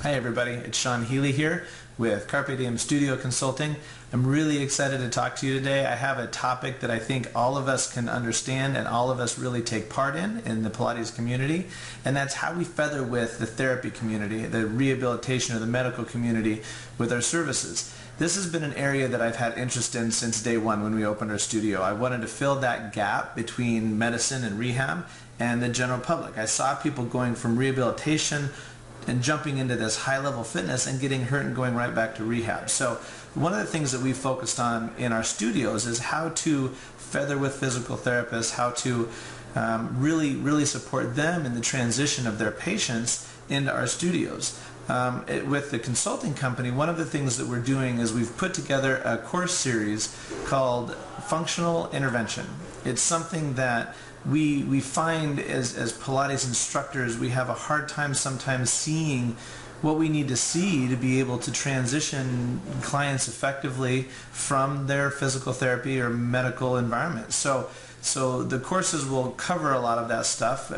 Hi everybody, it's Shawn Healey here with Carpe Diem Studio Consulting. I'm really excited to talk to you today. I have a topic that I think all of us can understand and all of us really take part in the Pilates community, and that's how we feather with the therapy community, the rehabilitation or the medical community with our services. This has been an area that I've had interest in since day one when we opened our studio. I wanted to fill that gap between medicine and rehab and the general public. I saw people going from rehabilitation and jumping into this high-level fitness and getting hurt and going right back to rehab. So one of the things that we focused on in our studios is how to feather with physical therapists, how to really support them in the transition of their patients into our studios. With the consulting company, one of the things that we're doing is we've put together a course series called Functional Intervention. It's something that we find as Pilates instructors, we have a hard time sometimes seeing what we need to see to be able to transition clients effectively from their physical therapy or medical environment. So the courses will cover a lot of that stuff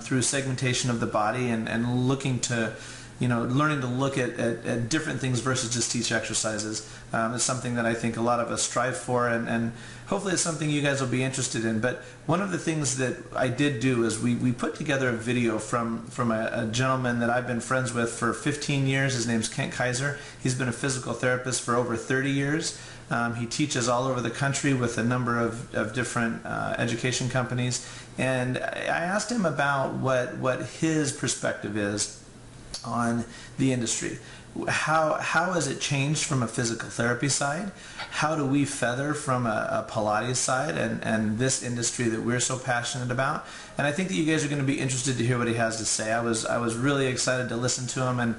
through segmentation of the body and looking to, learning to look at different things versus just teach exercises. It's something that I think a lot of us strive for, and hopefully it's something you guys will be interested in. But one of the things that I did do is we put together a video from a gentleman that I've been friends with for 15 years. His name's Kent Kaiser. He's been a physical therapist for over 30 years. He teaches all over the country with a number of different education companies. And I asked him about what his perspective is on the industry. How has it changed from a physical therapy side? How do we feather from a Pilates side and this industry that we're so passionate about? And I think that you guys are going to be interested to hear what he has to say. I was really excited to listen to him, and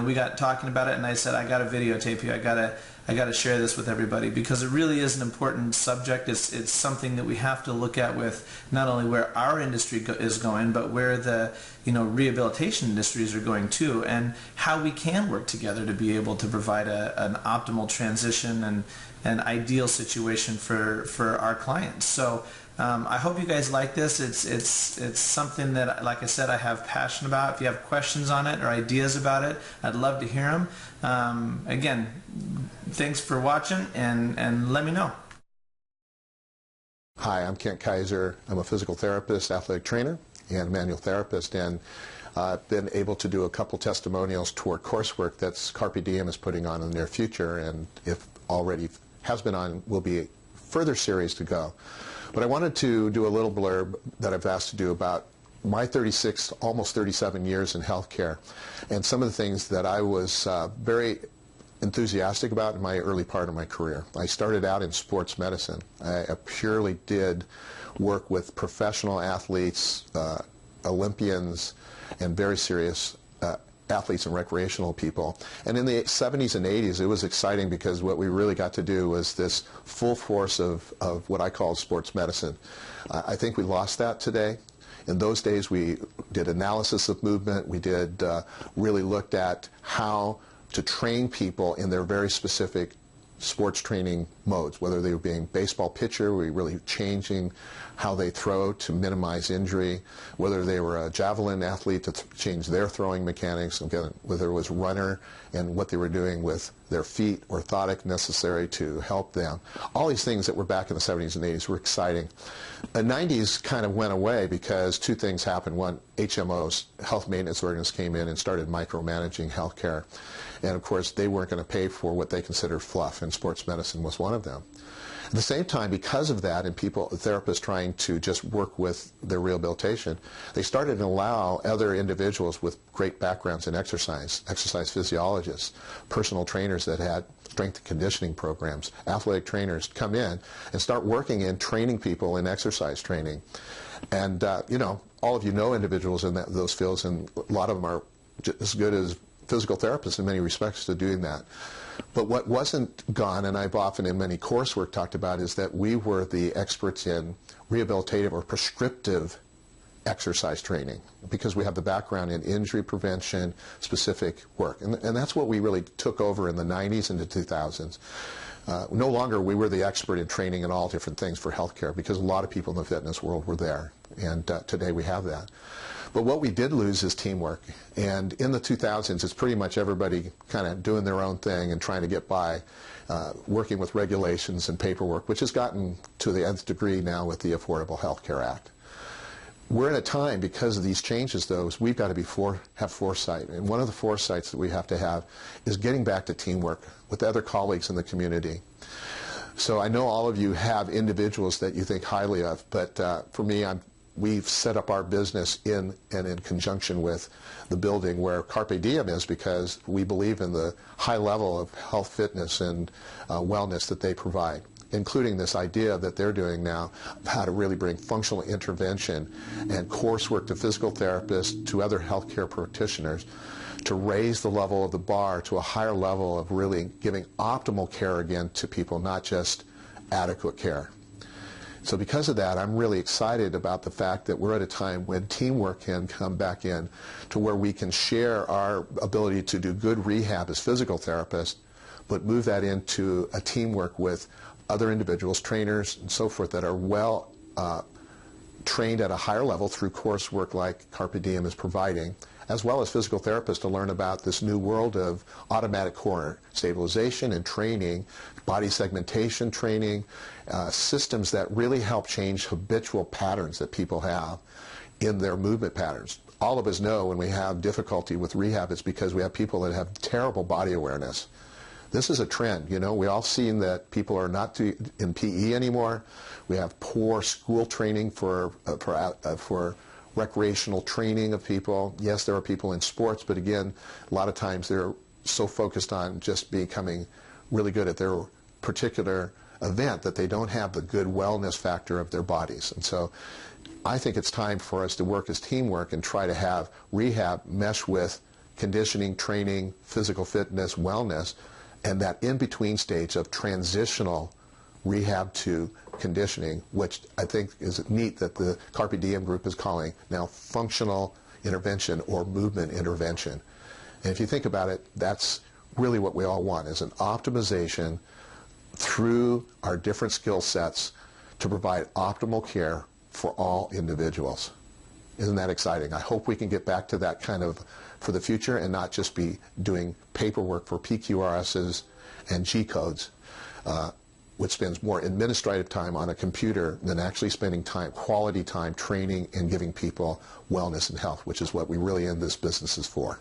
we got talking about it, and I said, I got to videotape you. I got to share this with everybody because it really is an important subject. It's something that we have to look at with not only where our industry is going, but where the rehabilitation industries are going too, and how we can work together to be able to provide an optimal transition and an ideal situation for our clients. So I hope you guys like this. It's something that, like I said, I have passion about. If you have questions on it or ideas about it, I'd love to hear them. Again, thanks for watching, and let me know. Hi, I'm Kent Kaiser. I'm a physical therapist, athletic trainer, and manual therapist, and I've been able to do a couple testimonials toward coursework that's Carpe Diem is putting on in the near future, and if already has been on, will be a further series to go. But I wanted to do a little blurb that I've asked to do about my 36, almost 37 years in healthcare, and some of the things that I was very enthusiastic about in my early part of my career. I started out in sports medicine. I purely did work with professional athletes, Olympians, and very serious athletes and recreational people. And in the 70s and 80s, it was exciting because what we really got to do was this full force of what I call sports medicine. I think we lost that today. In those days, we did analysis of movement. We did really looked at how to train people in their very specific sports training modes, whether they were being baseball pitcher, we were really changing how they throw to minimize injury, whether they were a javelin athlete to change their throwing mechanics, whether it was runner and what they were doing with their feet, orthotic necessary to help them. All these things that were back in the 70s and 80s were exciting. The 90s kind of went away because two things happened. One, HMOs, health maintenance organizations, came in and started micromanaging healthcare. And of course, they weren't going to pay for what they considered fluff, and sports medicine was one of them. At the same time, because of that, and therapists trying to just work with their rehabilitation, they started to allow other individuals with great backgrounds in exercise physiologists, personal trainers that had strength and conditioning programs, athletic trainers come in and start working in training people in exercise training. And, all of you know individuals in those fields, and a lot of them are just as good as physical therapists in many respects to doing that. But what wasn't gone, and I've often in many coursework talked about, is that we were the experts in rehabilitative or prescriptive exercise training because we have the background in injury prevention, specific work. And that's what we really took over in the 90s into 2000s. No longer we were the expert in training in all different things for healthcare because a lot of people in the fitness world were there. And today we have that. But what we did lose is teamwork. And in the 2000s, it's pretty much everybody kind of doing their own thing and trying to get by, working with regulations and paperwork, which has gotten to the nth degree now with the Affordable Health Care Act. We're in a time, because of these changes, though, we've got to have foresight. And one of the foresights that we have to have is getting back to teamwork with other colleagues in the community. So I know all of you have individuals that you think highly of, but for me, we've set up our business in conjunction with the building where Carpe Diem is, because we believe in the high level of health, fitness, and wellness that they provide, including this idea that they're doing now of how to really bring functional intervention and coursework to physical therapists, to other healthcare practitioners, to raise the level of the bar to a higher level of really giving optimal care again to people, not just adequate care. So because of that, I'm really excited about the fact that we're at a time when teamwork can come back in to where we can share our ability to do good rehab as physical therapists, but move that into a teamwork with other individuals, trainers, and so forth that are well trained at a higher level through coursework like Carpe Diem is providing, as well as physical therapists to learn about this new world of automatic core stabilization and training, body segmentation training, systems that really help change habitual patterns that people have in their movement patterns. All of us know when we have difficulty with rehab, it's because we have people that have terrible body awareness. This is a trend. You know, we all seen that people are not in PE anymore. We have poor school training for recreational training of people. Yes, there are people in sports, but again, a lot of times they're so focused on just becoming really good at their particular event that they don't have the good wellness factor of their bodies. And so I think it's time for us to work as teamwork and try to have rehab mesh with conditioning, training, physical fitness, wellness, and that in-between stage of transitional rehab to conditioning, which I think is neat that the Carpe Diem group is calling now functional intervention or movement intervention. And if you think about it, that's really what we all want, is an optimization through our different skill sets to provide optimal care for all individuals. Isn't that exciting? I hope we can get back to that kind of for the future and not just be doing paperwork for PQRSs and G codes, which spends more administrative time on a computer than actually spending time, quality time, training and giving people wellness and health, which is what we really in this business is for.